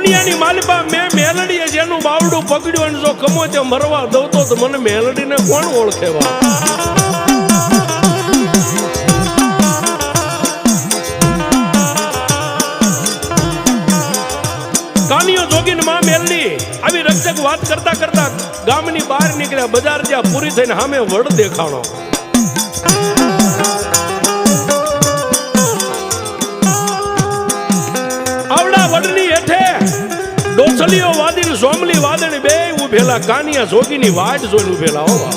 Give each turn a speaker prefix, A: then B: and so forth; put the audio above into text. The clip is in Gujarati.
A: દુનિયાની માલિપા મેં મેલડીએ જેનું બાવડું પકડ્યું અને જો કમો તે મરવા દઉં તો મને મેલડીને કોણ ઓળખેવા? કાનિયો જોગીને માં મેલડી આવી રક્ષક વાત કરતા કરતા ગામની બહાર નીકળ્યા. બજાર જ્યાં પૂરી થઈને સામે વડ દેખાણો. આવડા વડની હેઠે ડોસલીઓ વાદળી સોમલી વાદળી બે ઉભેલા કાનિયા જોગીની વાટ જોઈને ઉભેલા. હોવા